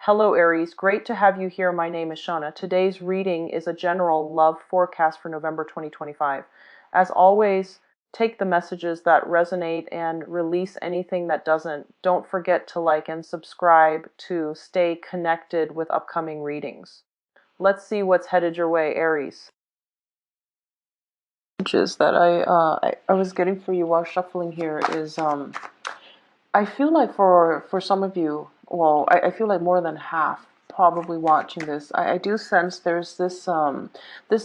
Hello Aries, great to have you here. My name is Shauna. Today's reading is a general love forecast for November 2025. As always, take the messages that resonate and release anything that doesn't. Don't forget to like and subscribe to stay connected with upcoming readings. Let's see what's headed your way, Aries. Messages that I was getting for you while shuffling here is I feel like for some of you, well, I feel like more than half probably watching this, I do sense there's this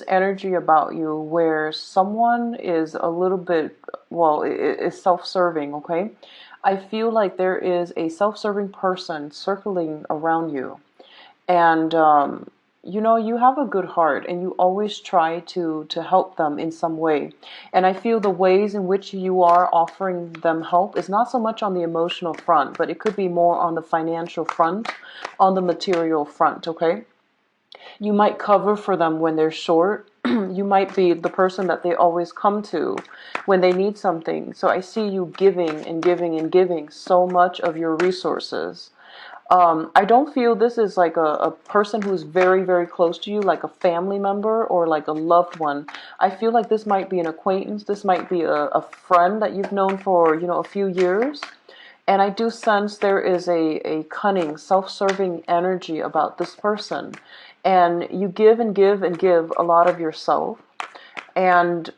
energy about you where someone is a little bit, well, is self-serving, okay? I feel like there is a self-serving person circling around you, and you have a good heart and you always try to help them in some way. And I feel the ways in which you are offering them help is not so much on the emotional front, but it could be more on the financial front, on the material front, okay? You might cover for them when they're short. You might be the person that they always come to when they need something. So I see you giving and giving and giving so much of your resources. I don't feel this is like a person who's very, very close to you, like a family member or like a loved one. I feel like this might be an acquaintance. This might be a friend that you've known for, a few years. And I do sense there is a cunning, self-serving energy about this person. And you give and give and give a lot of yourself. And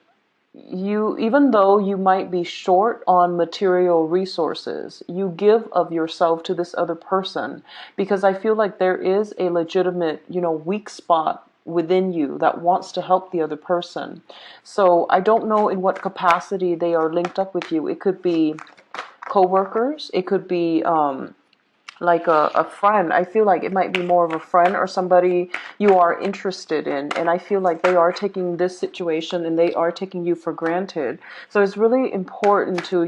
you, even though you might be short on material resources, you give of yourself to this other person, because I feel like there is a legitimate, weak spot within you that wants to help the other person. So I don't know in what capacity they are linked up with you. It could be co-workers, it could be like a friend. I feel like it might be more of a friend or somebody you are interested in, and I feel like they are taking this situation and they are taking you for granted. So it's really important to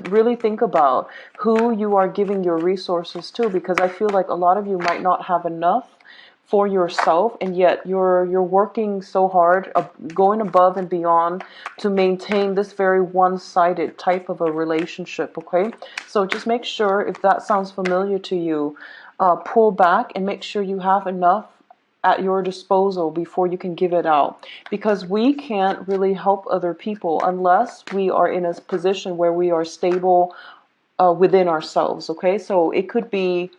really think about who you are giving your resources to, because I feel like a lot of you might not have enough for yourself, and yet you're working so hard, going above and beyond to maintain this very one-sided type of a relationship, okay? So just make sure, if that sounds familiar to you, pull back and make sure you have enough at your disposal before you can give it out, because we can't really help other people unless we are in a position where we are stable within ourselves, okay? So it could be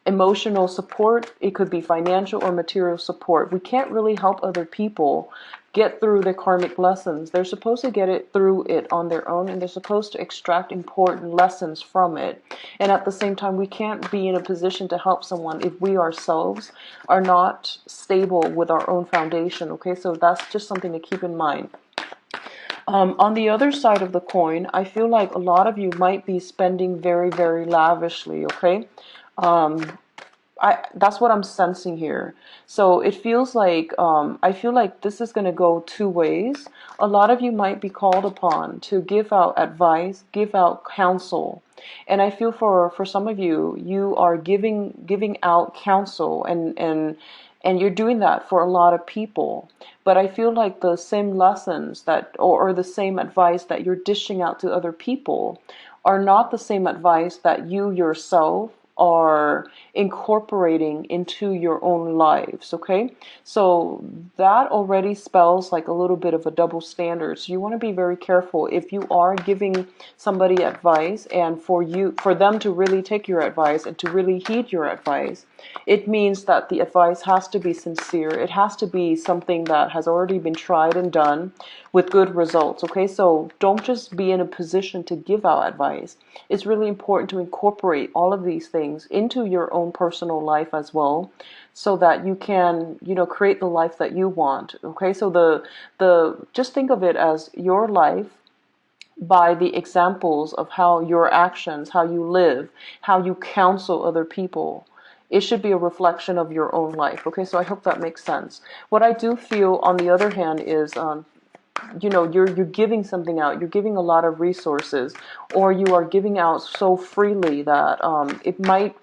emotional support, it could be financial or material support. We can't really help other people get through their karmic lessons. They're supposed to get it through it on their own, and they're supposed to extract important lessons from it. And at the same time, we can't be in a position to help someone if we ourselves are not stable with our own foundation, okay? So that's just something to keep in mind. On the other side of the coin, I feel like a lot of you might be spending very, very lavishly, okay? That's what I'm sensing here. So it feels like, I feel like this is going to go two ways. A lot of you might be called upon to give out advice, give out counsel. And I feel for some of you, you are giving out counsel, and you're doing that for a lot of people. But I feel like the same lessons that, or the same advice that you're dishing out to other people are not the same advice that you yourself are incorporating into your own lives, okay? So that already spells like a little bit of a double standard. So you want to be very careful if you are giving somebody advice, and for them to really take your advice and to really heed your advice. It means that the advice has to be sincere. It has to be something that has already been tried and done with good results, okay? So don't just be in a position to give out advice. It's really important to incorporate all of these things into your own personal life as well, so that you can, create the life that you want, okay? So just think of it as your life by the examples of how your actions, how you live, how you counsel other people. It should be a reflection of your own life, okay? So I hope that makes sense. What I do feel, on the other hand, is you're giving something out, you're giving a lot of resources, or you are giving out so freely that it might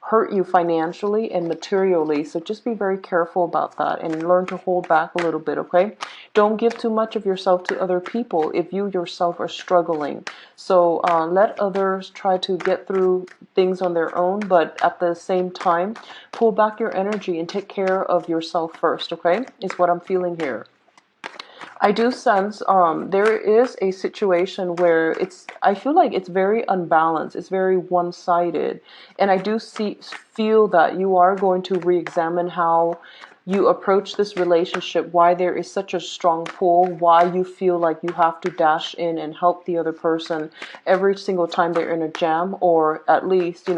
hurt you financially and materially. So just be very careful about that and learn to hold back a little bit, okay? Don't give too much of yourself to other people if you yourself are struggling. So let others try to get through things on their own, but at the same time, pull back your energy and take care of yourself first, okay? Is what I'm feeling here. I do sense there is a situation where I feel like it's very unbalanced, it's very one-sided, and I do feel that you are going to re-examine how you approach this relationship, why there is such a strong pull, why you feel like you have to dash in and help the other person every single time they're in a jam, or at least,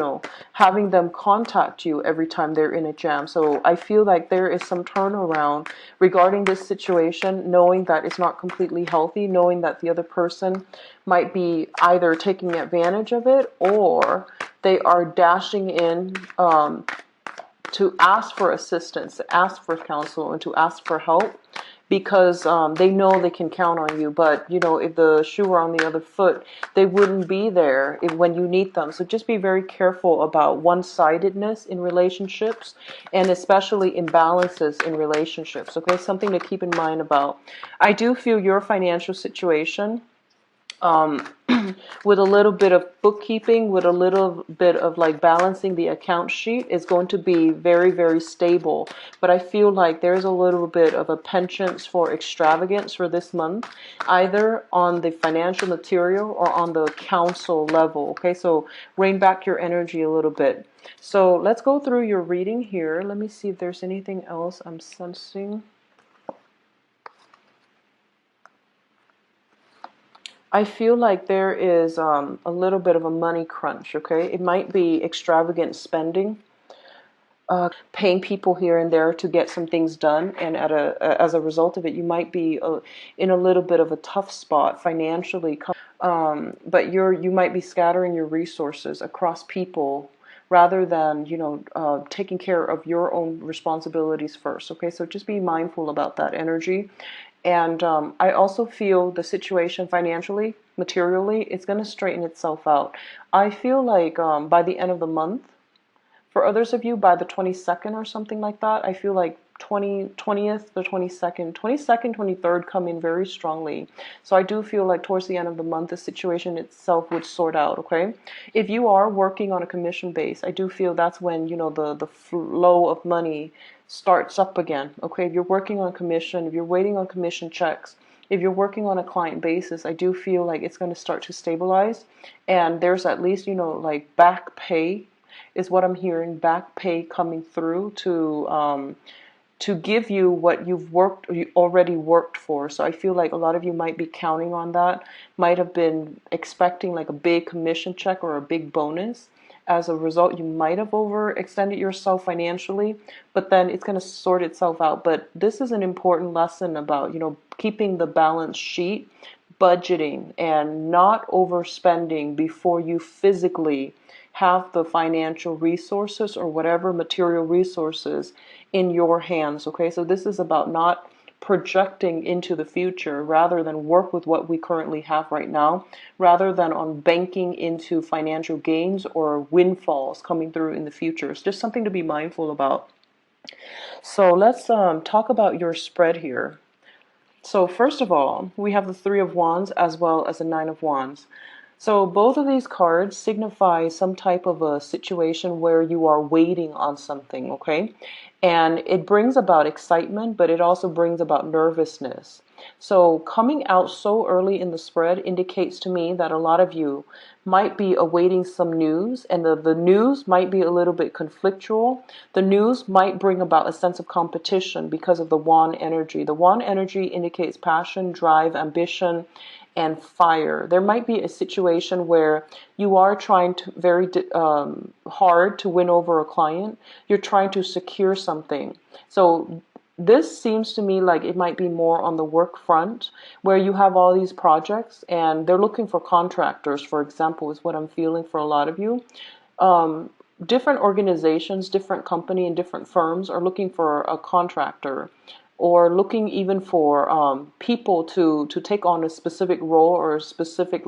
having them contact you every time they're in a jam. So I feel like there is some turnaround regarding this situation, knowing that it's not completely healthy, knowing that the other person might be either taking advantage of it or they are dashing in to ask for assistance, to ask for counsel, and to ask for help because they know they can count on you. But, if the shoe were on the other foot, they wouldn't be there when you need them. So just be very careful about one-sidedness in relationships and especially imbalances in relationships. Okay, something to keep in mind about. I do feel your financial situation, with a little bit of bookkeeping, with a little bit of like balancing the account sheet, is going to be very, very stable. But I feel like there's a little bit of a penchant for extravagance for this month, either on the financial material or on the counsel level. Okay, so rein back your energy a little bit. So let's go through your reading here. Let me see if there's anything else I'm sensing. I feel like there is a little bit of a money crunch, okay? It might be extravagant spending, paying people here and there to get some things done, and as a result of it, you might be in a little bit of a tough spot financially. But you might be scattering your resources across people rather than taking care of your own responsibilities first. Okay, so just be mindful about that energy. And I also feel the situation financially, materially, it's going to straighten itself out. I feel like by the end of the month, for others of you, by the 22nd or something like that, I feel like 20th, the 22nd, 23rd come in very strongly. So I do feel like towards the end of the month, the situation itself would sort out, okay? If you are working on a commission base, I do feel that's when, the flow of money starts up again, okay? If you're working on commission, if you're waiting on commission checks, if you're working on a client basis, I do feel like it's going to start to stabilize. And there's at least, like back pay is what I'm hearing, back pay coming through to give you what you already worked for. So I feel like a lot of you might be counting on that, might have been expecting like a big commission check or a big bonus. As a result, you might have overextended yourself financially, but then it's going to sort itself out. But this is an important lesson about, keeping the balance sheet, budgeting, and not overspending before you physically have the financial resources or whatever material resources in your hands. Okay, so this is about not projecting into the future rather than work with what we currently have right now, rather than on banking into financial gains or windfalls coming through in the future. It's just something to be mindful about. So let's talk about your spread here. So first of all, we have the Three of Wands as well as the Nine of Wands. So both of these cards signify some type of a situation where you are waiting on something, okay? And it brings about excitement, but it also brings about nervousness. So coming out so early in the spread indicates to me that a lot of you might be awaiting some news, and the news might be a little bit conflictual. The news might bring about a sense of competition because of the wand energy. The wand energy indicates passion, drive, ambition, and fire. There might be a situation where you are trying to very hard to win over a client. You're trying to secure something. So this seems to me like it might be more on the work front, where you have all these projects and they're looking for contractors, for example, is what I'm feeling for a lot of you. Different organizations, different company and different firms are looking for a contractor, or looking even for people to take on a specific role or a specific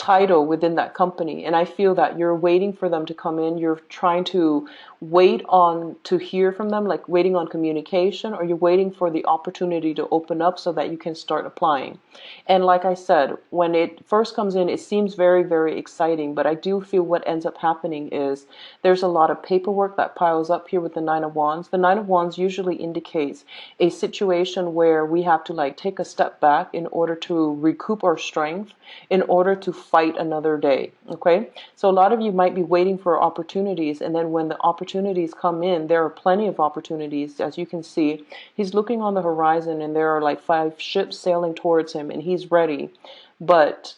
title within that company, and I feel that you're waiting for them to come in. You're trying to wait on to hear from them, like waiting on communication, or you're waiting for the opportunity to open up so that you can start applying. And like I said, when it first comes in, it seems very, very exciting, but I do feel what ends up happening is there's a lot of paperwork that piles up here with the Nine of Wands. The Nine of Wands usually indicates a situation where we have to like take a step back in order to recoup our strength, in order to fight another day. Okay, so a lot of you might be waiting for opportunities, and then when the opportunities come in, there are plenty of opportunities. As you can see, he's looking on the horizon and there are like 5 ships sailing towards him and he's ready. But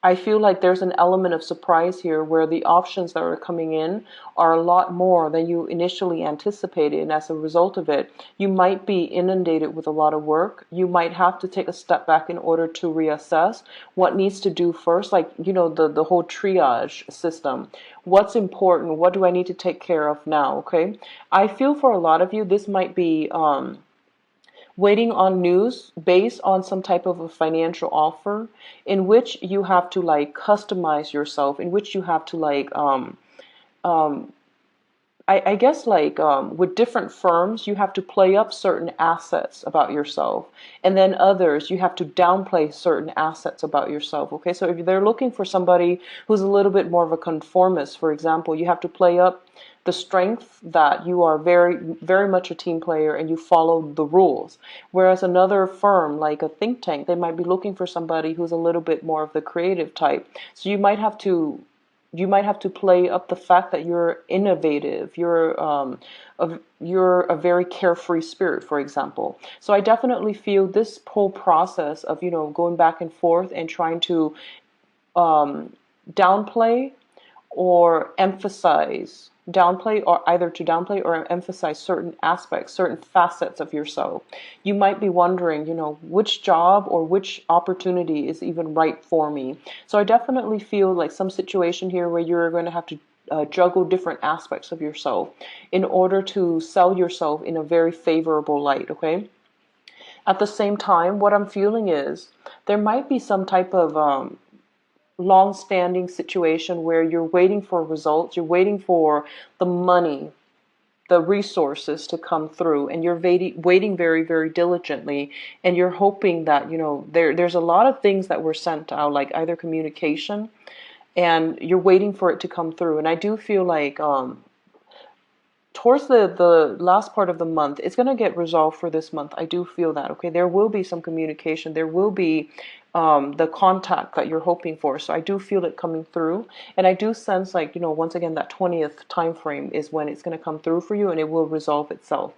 I feel like there's an element of surprise here where the options that are coming in are a lot more than you initially anticipated. And as a result of it, you might be inundated with a lot of work. You might have to take a step back in order to reassess what needs to do first. Like, you know, the whole triage system. What's important? What do I need to take care of now? Okay. I feel for a lot of you, this might be, waiting on news based on some type of a financial offer in which you have to like customize yourself, in which you have to like um I guess like with different firms you have to play up certain assets about yourself, and then others you have to downplay certain assets about yourself. Okay, so if they're looking for somebody who's a little bit more of a conformist, for example, you have to play up the strength that you are very, very much a team player and you follow the rules. Whereas another firm, like a think tank, they might be looking for somebody who's a little bit more of the creative type. So you might have to play up the fact that you're innovative, you're a very carefree spirit, for example. So I definitely feel this whole process of, you know, going back and forth and trying to downplay or downplay or either to downplay or emphasize certain aspects, certain facets of yourself. You might be wondering, you know, which job or which opportunity is even right for me. So I definitely feel like some situation here where you're going to have to juggle different aspects of yourself in order to sell yourself in a very favorable light. Okay. At the same time, what I'm feeling is there might be some type of long-standing situation where you're waiting for results, you're waiting for the money, the resources to come through, and you're waiting very, very diligently, and you're hoping that, you know, there's a lot of things that were sent out, like either communication, and you're waiting for it to come through. And I do feel like towards the last part of the month, it's going to get resolved for this month. I do feel that, okay? There will be some communication. There will be the contact that you're hoping for. So I do feel it coming through. And I do sense like, you know, once again, that 20th time frame is when it's going to come through for you and it will resolve itself.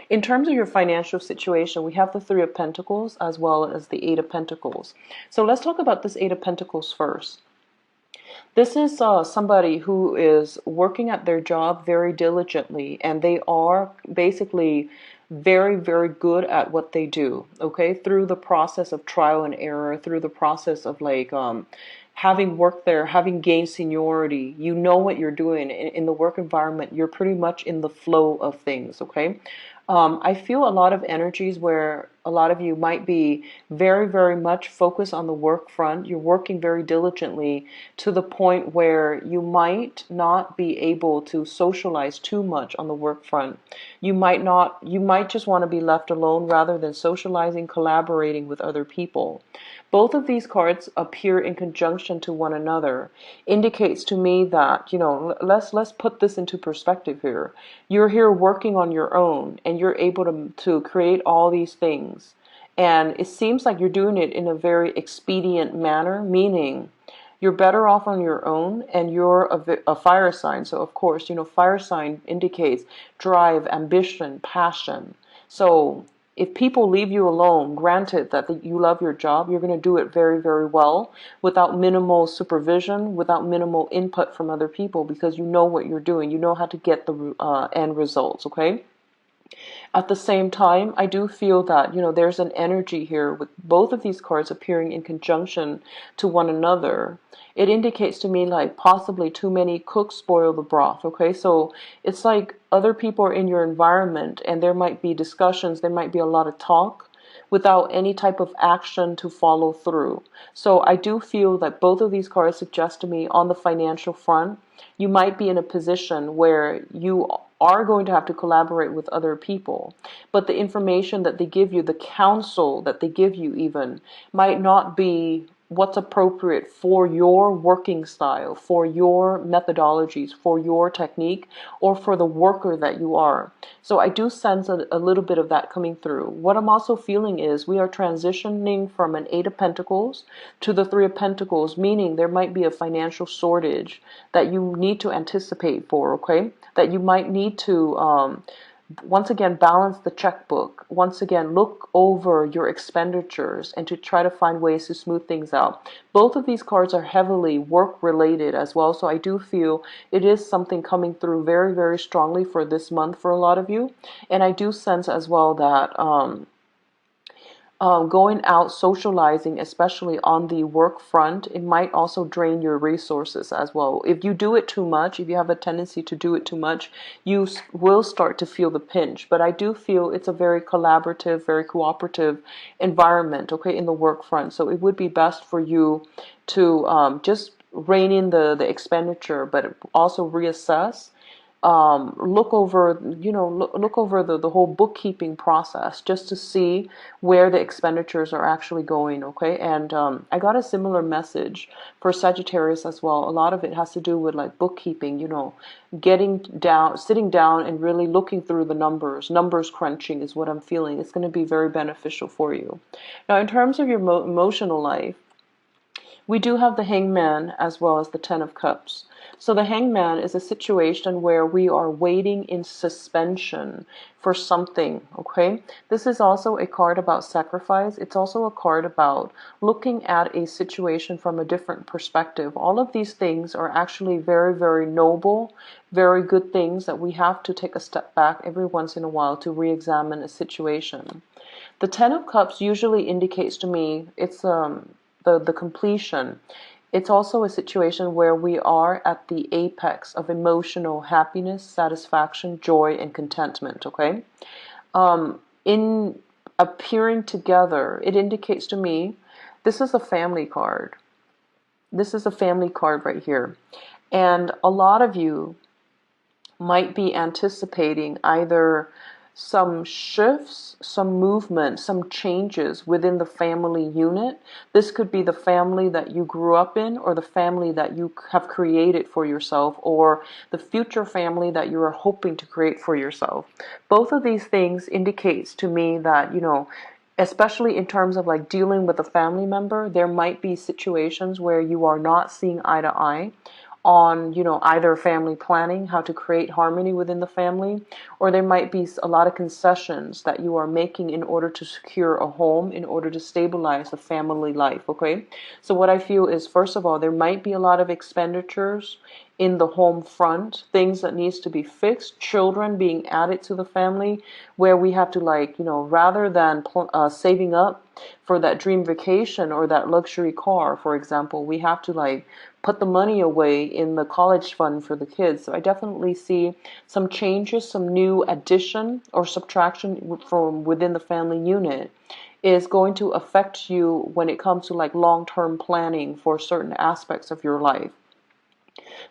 In terms of your financial situation, we have the Three of Pentacles as well as the Eight of Pentacles. So let's talk about this Eight of Pentacles first. This is somebody who is working at their job very diligently, and they are basically very, very good at what they do, okay? Through the process of trial and error, through the process of like having worked there, having gained seniority, you know what you're doing. In the work environment, you're pretty much in the flow of things, okay? I feel a lot of energies where a lot of you might be very, very much focused on the work front. You're working very diligently to the point where you might not be able to socialize too much on the work front. You might just want to be left alone rather than socializing, collaborating with other people. Both of these cards appear in conjunction to one another. Indicates to me that, you know, let's put this into perspective here. You're here working on your own and you're able to create all these things. And it seems like you're doing it in a very expedient manner, meaning you're better off on your own, and you're a fire sign. So of course, you know, fire sign indicates drive, ambition, passion. So if people leave you alone, granted that you love your job, you're going to do it very, very well without minimal supervision, without minimal input from other people, because you know what you're doing. You know how to get the end results, okay? At the same time, I do feel that, you know, there's an energy here with both of these cards appearing in conjunction to one another. It indicates to me like possibly too many cooks spoil the broth, okay? So it's like other people are in your environment and there might be discussions, there might be a lot of talk, without any type of action to follow through. So I do feel that both of these cards suggest to me on the financial front, you might be in a position where you are going to have to collaborate with other people. But the information that they give you, the counsel that they give you even, might not be what's appropriate for your working style, for your methodologies, for your technique, or for the worker that you are. So I do sense a little bit of that coming through. What I'm also feeling is we are transitioning from an Eight of Pentacles to the Three of Pentacles, meaning there might be a financial shortage that you need to anticipate for, okay? That you might need to once again balance the checkbook, once again look over your expenditures and to try to find ways to smooth things out. Both of these cards are heavily work related as well, so I do feel it is something coming through very, very strongly for this month for a lot of you. And I do sense as well that going out socializing, especially on the work front, it might also drain your resources as well. If you do it too much, if you have a tendency to do it too much, you will start to feel the pinch. But I do feel it's a very collaborative, very cooperative environment, okay, in the work front. So it would be best for you to just rein in the expenditure, but also reassess, look over, look over the whole bookkeeping process just to see where the expenditures are actually going, okay? And I got a similar message for Sagittarius as well. A lot of it has to do with like bookkeeping, getting down, sitting down and really looking through the numbers. Numbers crunching is what I'm feeling. It's going to be very beneficial for you. Now, in terms of your emotional life, we do have the Hangman as well as the Ten of Cups. So the Hangman is a situation where we are waiting in suspension for something, okay? This is also a card about sacrifice. It's also a card about looking at a situation from a different perspective. All of these things are actually very, very noble, very good things that we have to take a step back every once in a while to re-examine a situation. The Ten of Cups usually indicates to me it's the completion. It's also a situation where we are at the apex of emotional happiness, satisfaction, joy, and contentment, okay? In appearing together, it indicates to me this is a family card. This is a family card right here. And a lot of you might be anticipating either some shifts, some movement, some changes within the family unit. This could be the family that you grew up in, or the family that you have created for yourself, or the future family that you are hoping to create for yourself. Both of these things indicates to me that, especially in terms of like dealing with a family member, there might be situations where you are not seeing eye to eye on, either family planning, how to create harmony within the family, or there might be a lot of concessions that you are making in order to secure a home, in order to stabilize the family life, okay? So what I feel is, first of all, there might be a lot of expenditures in the home front, things that needs to be fixed, children being added to the family, where we have to rather than saving up for that dream vacation or that luxury car, for example, we have to put the money away in the college fund for the kids. So I definitely see some changes, some new addition or subtraction from within the family unit is going to affect you when it comes to long-term planning for certain aspects of your life.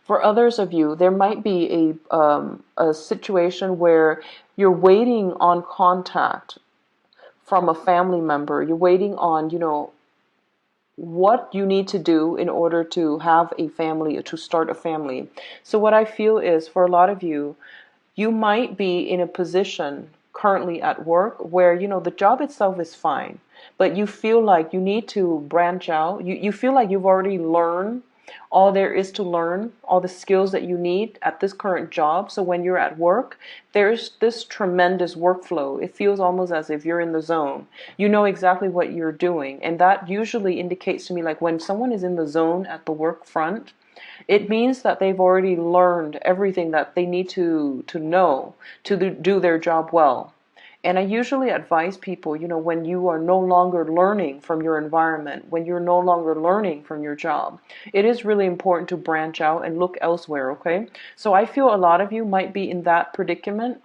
For others of you, there might be a situation where you're waiting on contact from a family member. You're waiting on, what you need to do in order to have a family, to start a family. So what I feel is, for a lot of you, you might be in a position currently at work where, the job itself is fine, but you feel like you need to branch out. You feel like you've already learned all there is to learn, all the skills that you need at this current job. So when you're at work, there's this tremendous workflow. It feels almost as if you're in the zone. You know exactly what you're doing. And that usually indicates to me, when someone is in the zone at the work front, it means that they've already learned everything that they need to know to do their job well. And I usually advise people, when you are no longer learning from your environment, when you're no longer learning from your job, it is really important to branch out and look elsewhere, okay? So I feel a lot of you might be in that predicament.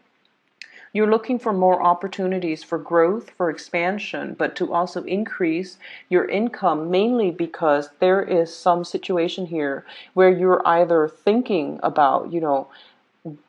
You're looking for more opportunities for growth, for expansion, but to also increase your income, mainly because there is some situation here where you're either thinking about,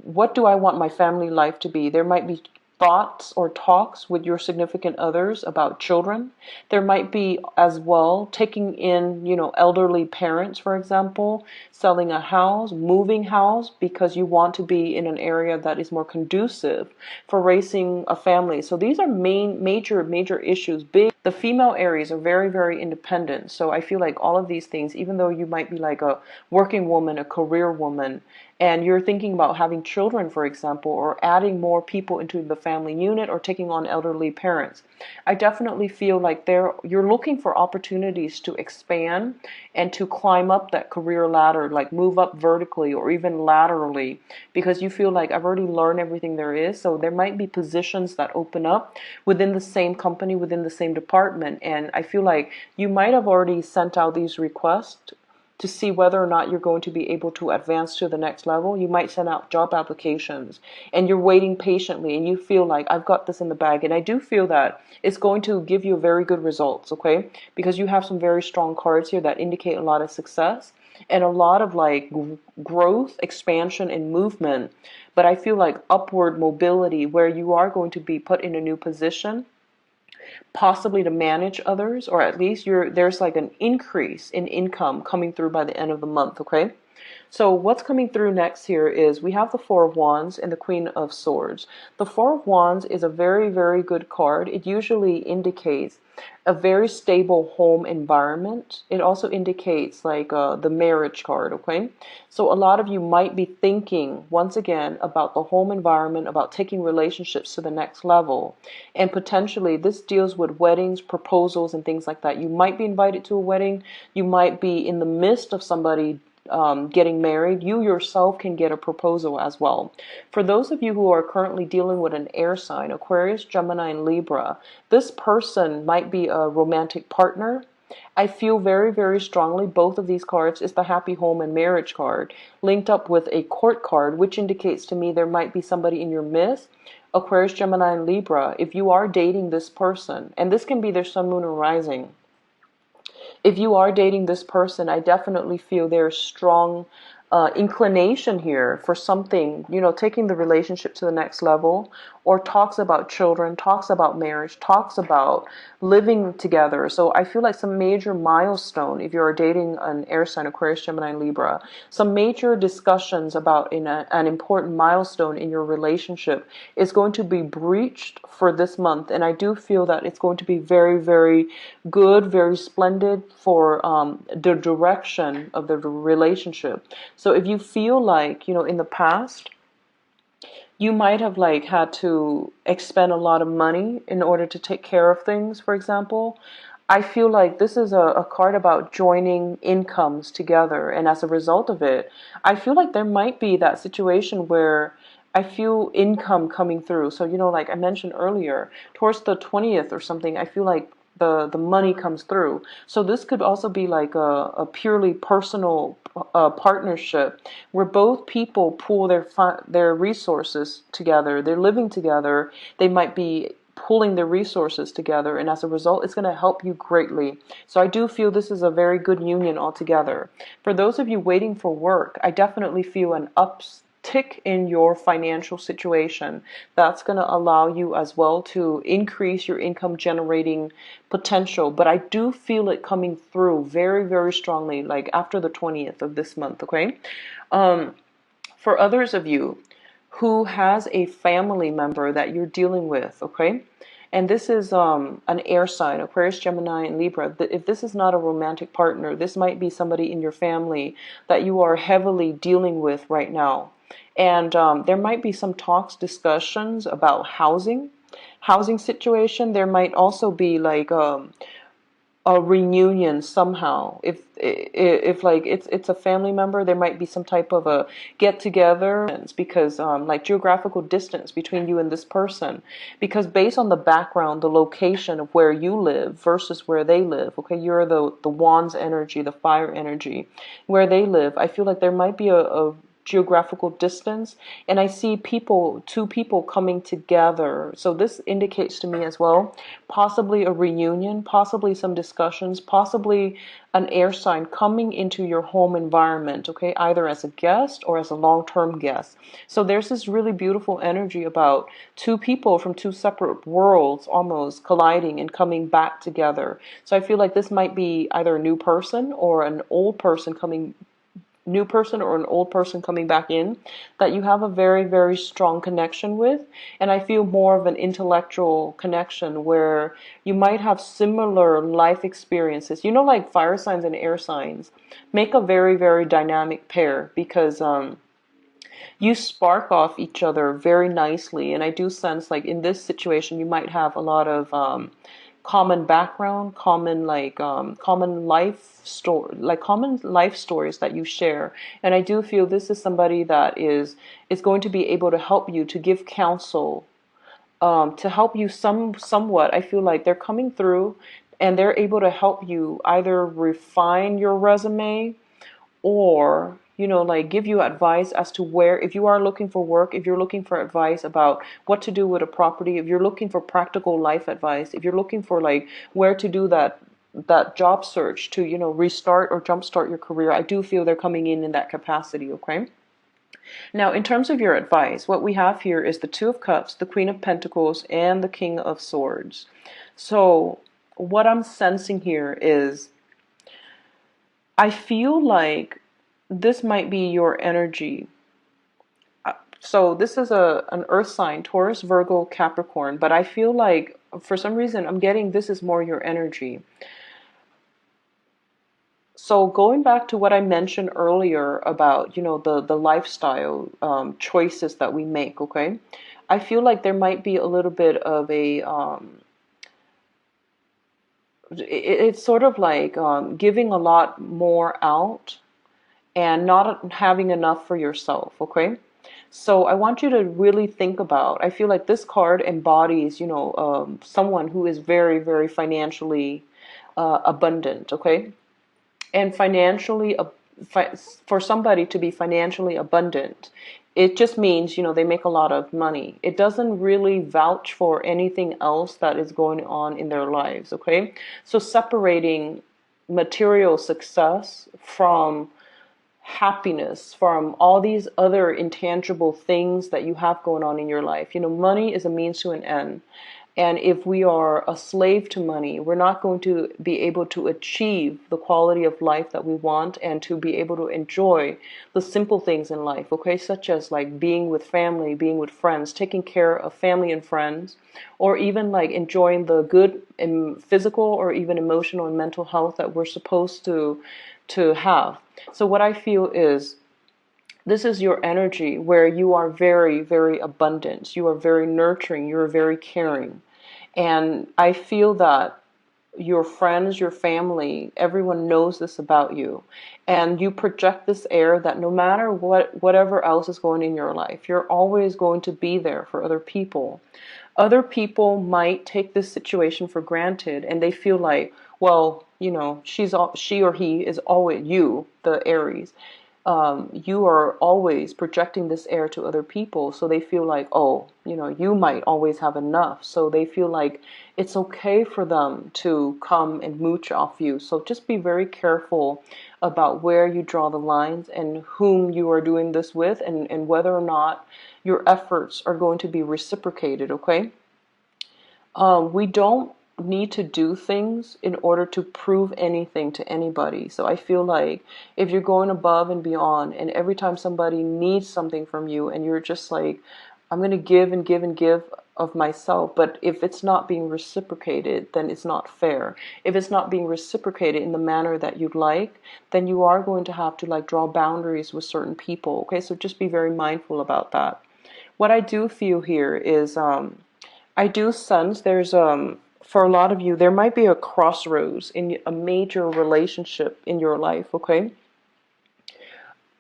what do I want my family life to be? There might be thoughts or talks with your significant others about children. There might be as well taking in, elderly parents, for example, selling a house, moving house because you want to be in an area that is more conducive for raising a family. So these are major issues. The female Aries are very, very independent. So I feel like all of these things, even though you might be like a working woman, a career woman, and you're thinking about having children, for example, or adding more people into the family unit or taking on elderly parents, I definitely feel like you're looking for opportunities to expand and to climb up that career ladder, like move up vertically or even laterally, because you feel like I've already learned everything there is. So there might be positions that open up within the same company, within the same department. And I feel like you might have already sent out these requests to see whether or not you're going to be able to advance to the next level. You might send out job applications and you're waiting patiently and you feel like I've got this in the bag. And I do feel that it's going to give you very good results, okay? Because you have some very strong cards here that indicate a lot of success and a lot of like growth, expansion, and movement. But I feel like upward mobility where you are going to be put in a new position, possibly to manage others, or at least there's like an increase in income coming through by the end of the month, okay? So what's coming through next here is we have the Four of Wands and the Queen of Swords. The Four of Wands is a very, very good card. It usually indicates a very stable home environment. It also indicates like the marriage card, okay? So a lot of you might be thinking, once again, about the home environment, about taking relationships to the next level. And potentially this deals with weddings, proposals, and things like that. You might be invited to a wedding. You might be in the midst of somebody getting married. You yourself can get a proposal as well. For those of you who are currently dealing with an air sign, Aquarius, Gemini, and Libra, this person might be a romantic partner. I feel very, very strongly both of these cards is the happy home and marriage card linked up with a court card, which indicates to me there might be somebody in your midst. Aquarius, Gemini, and Libra, if you are dating this person, and this can be their sun, moon, or rising. If you are dating this person, I definitely feel there's strong inclination here for something, taking the relationship to the next level, or talks about children, talks about marriage, talks about living together. So I feel like some major milestone, if you're dating an air sign, Aquarius, Gemini, and Libra, some major discussions about an important milestone in your relationship is going to be breached for this month. And I do feel that it's going to be very, very good, very splendid for the direction of the relationship. So if you feel like, in the past, you might have like had to expend a lot of money in order to take care of things, for example. I feel like this is a card about joining incomes together. And as a result of it, I feel like there might be that situation where I feel income coming through. So, like I mentioned earlier, towards the 20th or something, I feel like the money comes through. So this could also be like a purely personal partnership where both people pool their resources together. They're living together. They might be pulling their resources together, and as a result, it's going to help you greatly. So I do feel this is a very good union altogether. For those of you waiting for work, I definitely feel an uptick in your financial situation. That's going to allow you as well to increase your income generating potential. But I do feel it coming through very, very strongly, like after the 20th of this month, okay? For others of you who has a family member that you're dealing with, okay? And this is an air sign, Aquarius, Gemini, and Libra. If this is not a romantic partner, this might be somebody in your family that you are heavily dealing with right now. And there might be some talks, discussions about housing situation. There might also be like a reunion somehow. If like it's a family member, there might be some type of a get together, because like geographical distance between you and this person, because based on the background, the location of where you live versus where they live, okay, you're the wands energy, the fire energy, where they live, I feel like there might be a geographical distance, and I see two people coming together. So this indicates to me as well, possibly a reunion, possibly some discussions, possibly an air sign coming into your home environment, okay, either as a guest or as a long-term guest. So there's this really beautiful energy about two people from two separate worlds almost colliding and coming back together. So I feel like this might be either a new person or an old person coming back in that you have a very, very strong connection with. And I feel more of an intellectual connection where you might have similar life experiences. You know, like fire signs and air signs make a very, very dynamic pair because you spark off each other very nicely. And I do sense like in this situation, you might have a lot of common background, common life stories that you share. And I do feel this is somebody that is going to be able to help you, to give counsel, to help you somewhat. I feel like they're coming through and they're able to help you either refine your resume or like give you advice as to where, if you are looking for work, if you're looking for advice about what to do with a property, if you're looking for practical life advice, if you're looking for like where to do that job search to restart or jumpstart your career. I do feel they're coming in that capacity. Okay, now in terms of your advice, what we have here is the Two of Cups, the Queen of Pentacles, and the King of Swords. So what I'm sensing here is I feel like this might be your energy. So this is an earth sign, Taurus, Virgo, Capricorn, but I feel like for some reason I'm getting this is more your energy. So going back to what I mentioned earlier about, the lifestyle choices that we make, okay? I feel like there might be a little bit of a, it's sort of like giving a lot more out and not having enough for yourself, okay? So I want you to really think about, I feel like this card embodies, someone who is very, very financially abundant, okay? And for somebody to be financially abundant, it just means, they make a lot of money. It doesn't really vouch for anything else that is going on in their lives, okay? So separating material success from happiness, from all these other intangible things that you have going on in your life. Money is a means to an end. And if we are a slave to money, we're not going to be able to achieve the quality of life that we want and to be able to enjoy the simple things in life, okay? Such as like being with family, being with friends, taking care of family and friends, or even like enjoying the good physical or even emotional and mental health that we're supposed to have. So what I feel is this is your energy where you are very, very abundant. You are very nurturing. You are very caring. And I feel that your friends, your family, everyone knows this about you. And you project this air that no matter whatever else is going in your life, you're always going to be there for other people. Other people might take this situation for granted and they feel like, well, she or he is always you, the Aries. You are always projecting this air to other people, so they feel like, oh, you might always have enough. So they feel like it's okay for them to come and mooch off you. So just be very careful about where you draw the lines and whom you are doing this with, and whether or not your efforts are going to be reciprocated, okay? We don't need to do things in order to prove anything to anybody. So I feel like if you're going above and beyond, and every time somebody needs something from you and you're just like, I'm going to give and give and give of myself, but if it's not being reciprocated, then it's not fair. If it's not being reciprocated in the manner that you'd like, then you are going to have to like draw boundaries with certain people. Okay, so just be very mindful about that. What I do feel here is I do sense there's for a lot of you there might be a crossroads in a major relationship in your life, okay?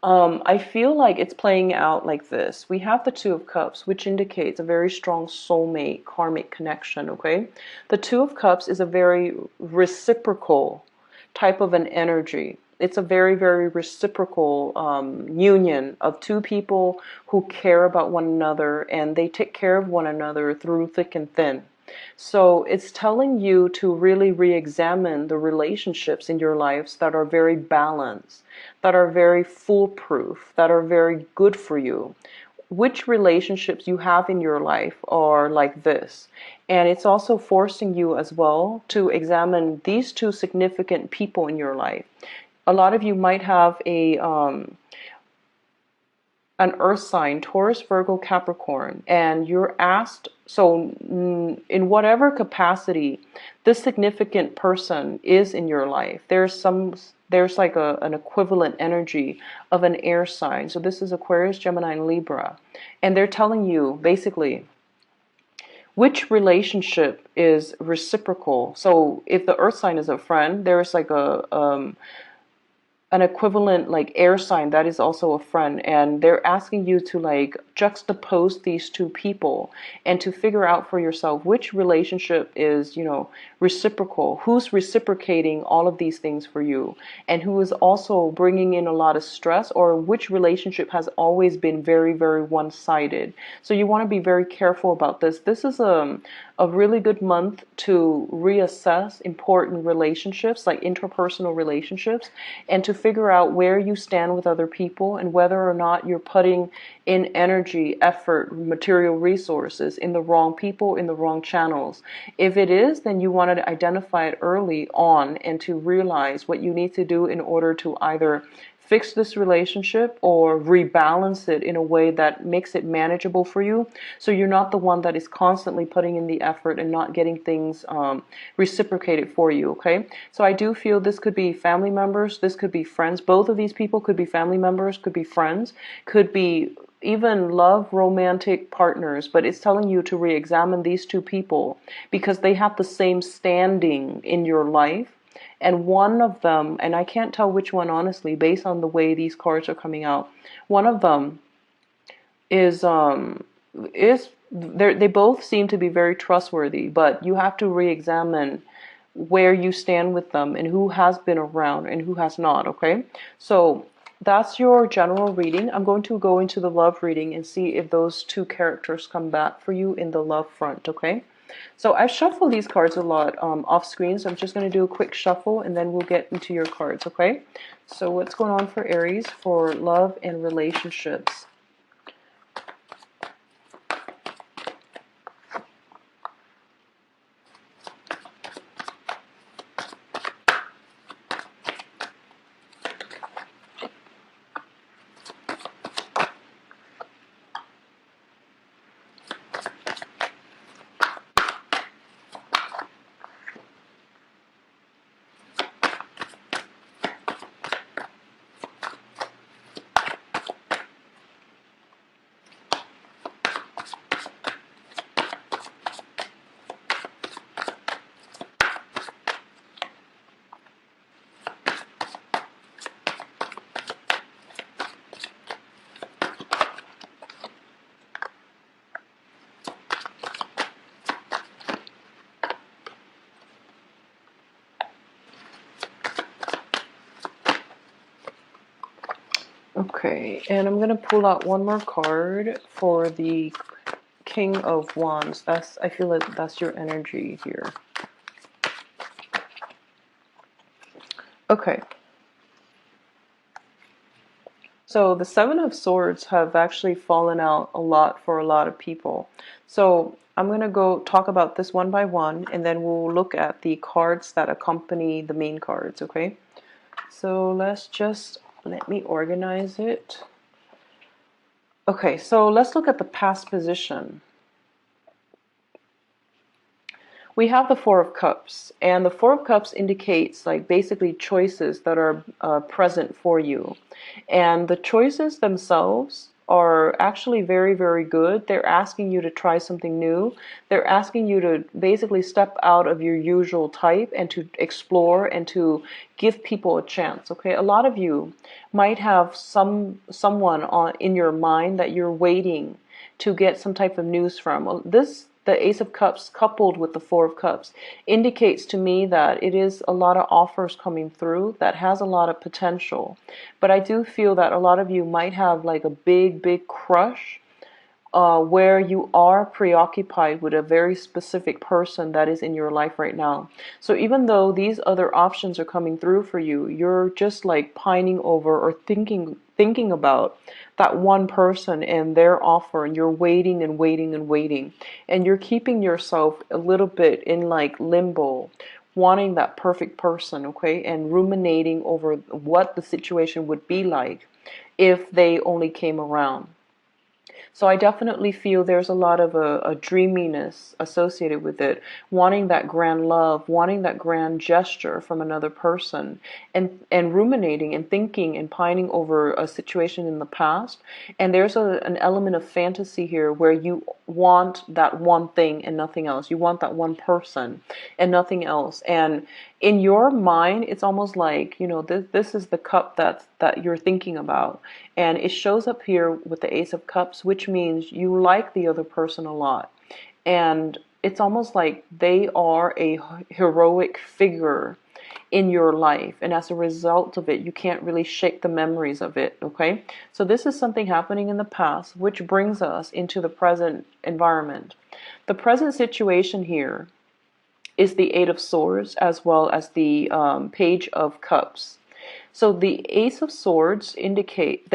I feel like it's playing out like this. We have the Two of Cups, which indicates a very strong soulmate karmic connection, okay? The Two of Cups is a very reciprocal type of an energy. it's a very, very reciprocal union of two people who care about one another, and they take care of one another through thick and thin. So it's telling you to really re-examine the relationships in your lives that are very balanced, that are very foolproof, that are very good for you. Which relationships you have in your life are like this. And it's also forcing you as well to examine these two significant people in your life. A lot of you might have an earth sign, Taurus, Virgo, Capricorn, and you're asked, so in whatever capacity this significant person is in your life, there's like an equivalent energy of an air sign. So this is Aquarius, Gemini, and Libra. And they're telling you basically which relationship is reciprocal. So if the earth sign is a friend, there's like an equivalent like air sign that is also a friend, and they're asking you to like juxtapose these two people and to figure out for yourself which relationship is, reciprocal, who's reciprocating all of these things for you, and who is also bringing in a lot of stress, or which relationship has always been very, very one-sided. So you want to be very careful about this. This is a really good month to reassess important relationships, like interpersonal relationships, and to figure out where you stand with other people and whether or not you're putting in energy, effort, material resources in the wrong people, in the wrong channels. If it is, then you want to identify it early on and to realize what you need to do in order to either fix this relationship or rebalance it in a way that makes it manageable for you, so you're not the one that is constantly putting in the effort and not getting things reciprocated for you. Okay, so I do feel this could be family members, this could be friends. Both of these people could be family members, could be friends, could be even love romantic partners, but it's telling you to re-examine these two people because they have the same standing in your life. And one of them, and I can't tell which one honestly, based on the way these cards are coming out, one of them is they both seem to be very trustworthy, but you have to re-examine where you stand with them and who has been around and who has not. Okay, so that's your general reading. I'm going to go into the love reading and see if those two characters come back for you in the love front. Okay, so I've shuffled these cards a lot off screen, so I'm just going to do a quick shuffle and then we'll get into your cards. Okay, so what's going on for Aries for love and relationships? Okay, and I'm going to pull out one more card for the King of Wands. I feel like that's your energy here. Okay. So the Seven of Swords have actually fallen out a lot for a lot of people. So I'm going to go talk about this one by one, and then we'll look at the cards that accompany the main cards, okay? So let me organize it. Okay, so let's look at the past position. We have the Four of Cups, and the Four of Cups indicates like basically choices that are present for you. And the choices themselves are actually very, very good. They're asking you to try something new. They're asking you to basically step out of your usual type and to explore and to give people a chance. Okay, a lot of you might have someone in your mind that you're waiting to get some type of news from. the Ace of Cups coupled with the Four of Cups indicates to me that it is a lot of offers coming through that has a lot of potential. But I do feel that a lot of you might have like a big crush where you are preoccupied with a very specific person that is in your life right now. So even though these other options are coming through for you, you're just like pining over or thinking about that one person and their offer, and you're waiting and waiting and waiting, and you're keeping yourself a little bit in like limbo, wanting that perfect person, okay, and ruminating over what the situation would be like if they only came around. So I definitely feel there's a lot of a dreaminess associated with it, wanting that grand love, wanting that grand gesture from another person, and ruminating and thinking and pining over a situation in the past. And there's an element of fantasy here where you want that one thing and nothing else. You want that one person and nothing else. And in your mind, it's almost like, this is the cup that you're thinking about. And it shows up here with the Ace of Cups, which means you like the other person a lot. And it's almost like they are a heroic figure in your life. And as a result of it, you can't really shake the memories of it, okay? So this is something happening in the past, which brings us into the present environment. The present situation here is the Eight of Swords as well as the Page of Cups. So the Eight of Swords, indicates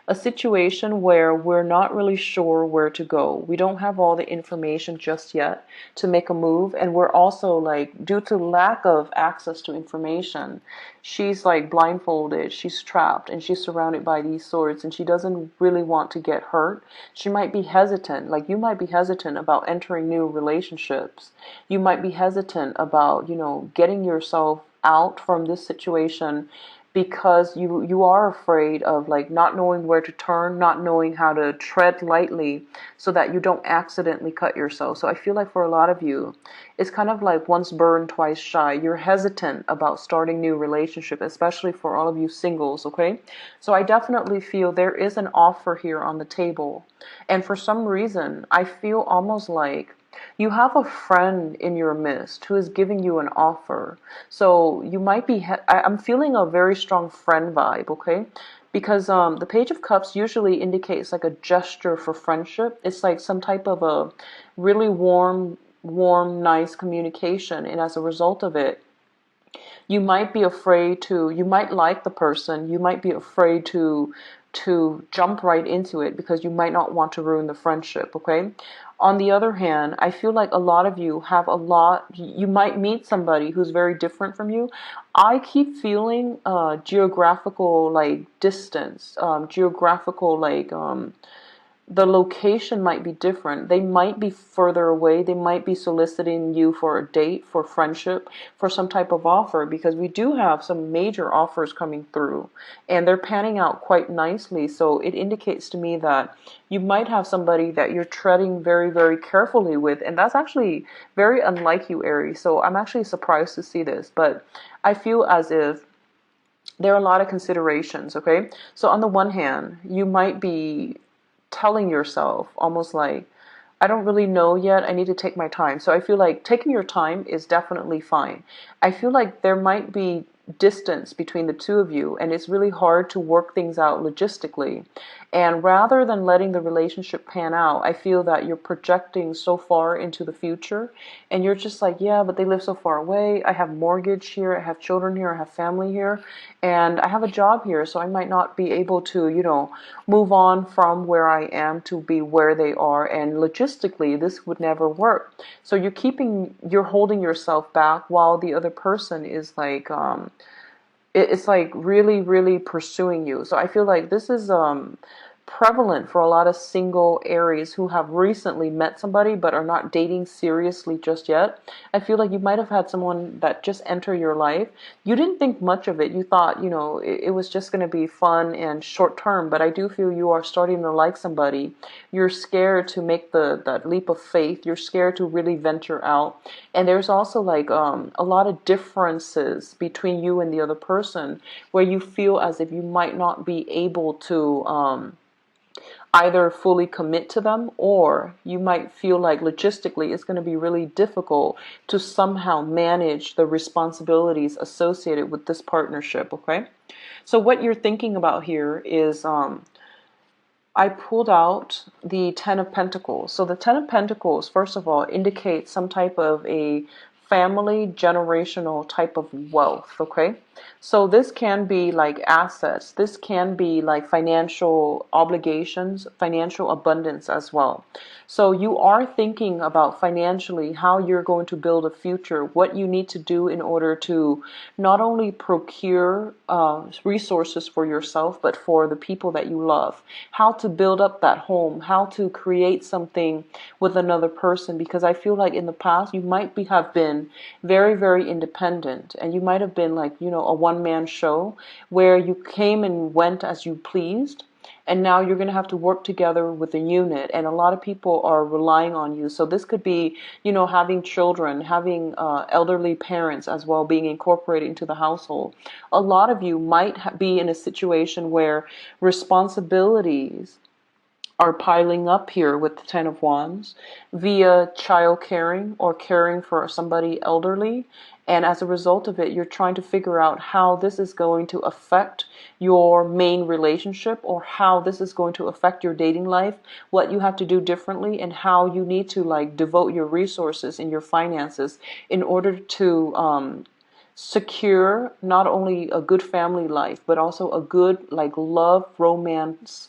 a situation where we're not really sure where to go. We don't have all the information just yet to make a move, and we're also like, due to lack of access to information, she's like blindfolded, she's trapped, and she's surrounded by these swords, and she doesn't really want to get hurt. She might be hesitant, like you might be hesitant about entering new relationships. You might be hesitant about, getting yourself out from this situation because you are afraid of like not knowing where to turn, not knowing how to tread lightly so that you don't accidentally cut yourself. So I feel like for a lot of you, it's kind of like once burned, twice shy. You're hesitant about starting new relationship, especially for all of you singles, okay? So I definitely feel there is an offer here on the table. And for some reason, I feel almost like you have a friend in your midst who is giving you an offer. So you might be, I'm feeling a very strong friend vibe, okay? Because the Page of Cups usually indicates like a gesture for friendship. It's like some type of a really warm, nice communication. And as a result of it, you might be afraid to, you might like the person, you might be afraid to jump right into it because you might not want to ruin the friendship, okay? On the other hand, I feel like a lot of you have you might meet somebody who's very different from you. I keep feeling geographical like distance, geographical like the location might be different. They might be further away. They might be soliciting you for a date, for friendship, for some type of offer, because we do have some major offers coming through and they're panning out quite nicely. So it indicates to me that you might have somebody that you're treading very carefully with. And that's actually very unlike you, Aries. So I'm actually surprised to see this, but I feel as if there are a lot of considerations, okay? So on the one hand, you might be telling yourself almost like, I don't really know yet, I need to take my time. So I feel like taking your time is definitely fine. I feel like there might be distance between the two of you and it's really hard to work things out logistically. And rather than letting the relationship pan out, I feel that you're projecting so far into the future and you're just like, yeah, but they live so far away. I have mortgage here, I have children here, I have family here, and I have a job here, so I might not be able to, move on from where I am to be where they are, and logistically this would never work. So you're holding yourself back while the other person is like it's like really pursuing you. So I feel like this is prevalent for a lot of single Aries who have recently met somebody but are not dating seriously just yet. I feel like you might have had someone that just entered your life. You didn't think much of it. You thought, it was just going to be fun and short term, but I do feel you are starting to like somebody. You're scared to make that leap of faith. You're scared to really venture out. And there's also like a lot of differences between you and the other person where you feel as if you might not be able to either fully commit to them, or you might feel like logistically it's going to be really difficult to somehow manage the responsibilities associated with this partnership, okay? So what you're thinking about here is I pulled out the Ten of Pentacles. So the Ten of Pentacles, first of all, indicates some type of a family generational type of wealth, okay? So this can be like assets. This can be like financial obligations, financial abundance as well. So you are thinking about financially how you're going to build a future, what you need to do in order to not only procure resources for yourself, but for the people that you love, how to build up that home, how to create something with another person. Because I feel like in the past you might have been very, very independent, and you might have been like, a one-man show where you came and went as you pleased. And now you're going to have to work together with a unit, and a lot of people are relying on you. So this could be, having children, having elderly parents as well being incorporated into the household. A lot of you might be in a situation where responsibilities are piling up here with the Ten of Wands via child caring or caring for somebody elderly. And as a result of it, you're trying to figure out how this is going to affect your main relationship, or how this is going to affect your dating life, what you have to do differently, and how you need to like devote your resources and your finances in order to secure not only a good family life, but also a good like love, romance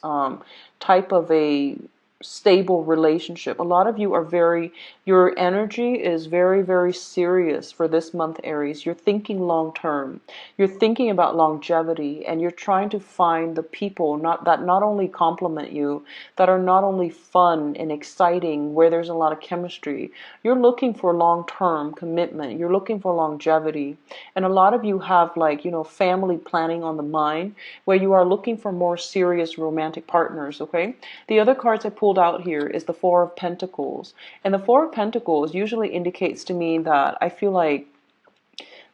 type of a stable relationship. A lot of you are your energy is very, very serious for this month, Aries. You're thinking long term. You're thinking about longevity, and you're trying to find the people not only complement you, that are not only fun and exciting, where there's a lot of chemistry. You're looking for long-term commitment. You're looking for longevity. And a lot of you have like, family planning on the mind, where you are looking for more serious romantic partners, okay? The other cards I pulled out here is the Four of Pentacles. And the Four of Pentacles usually indicates to me that I feel like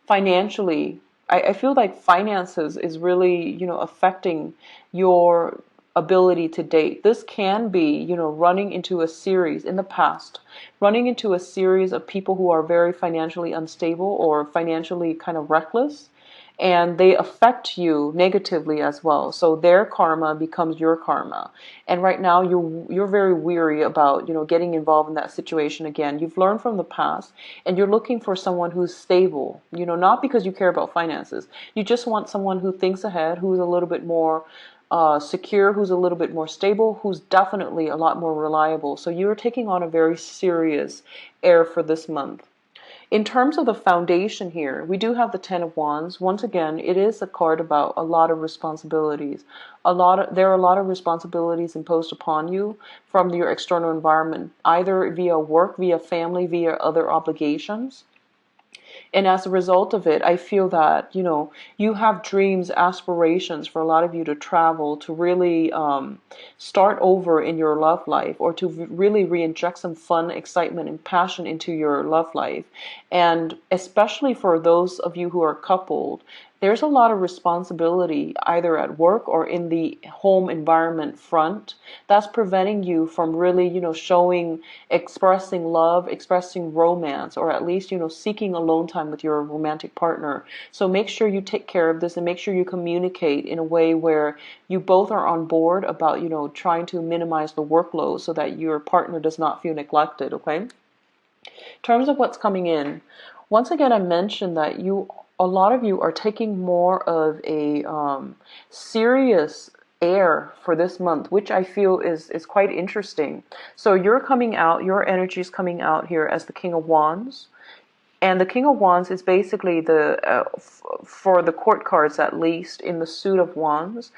financially, I feel like finances is really, affecting your ability to date. This can be, running into a series in the past, running into a series of people who are very financially unstable or financially kind of reckless, and they affect you negatively as well. So their karma becomes your karma. And right now you're very weary about, getting involved in that situation again. You've learned from the past, and you're looking for someone who's stable, not because you care about finances. You just want someone who thinks ahead, who's a little bit more secure, who's a little bit more stable, who's definitely a lot more reliable. So you're taking on a very serious air for this month. In terms of the foundation here, we do have the Ten of Wands. Once again, it is a card about a lot of responsibilities. There are a lot of responsibilities imposed upon you from your external environment, either via work, via family, via other obligations. And as a result of it, I feel that, you have dreams, aspirations for a lot of you to travel, to really start over in your love life, or to really re-inject some fun, excitement, and passion into your love life. And especially for those of you who are coupled, there's a lot of responsibility either at work or in the home environment front that's preventing you from really, expressing love, expressing romance, or at least, seeking alone time with your romantic partner. So make sure you take care of this, and make sure you communicate in a way where you both are on board about, trying to minimize the workload so that your partner does not feel neglected, okay? In terms of what's coming in, once again, I mentioned that a lot of you are taking more of a serious air for this month, which I feel is quite interesting. So you're coming out, your energy is coming out here as the King of Wands. And the King of Wands is basically for the court cards, at least, in the suit of Wands.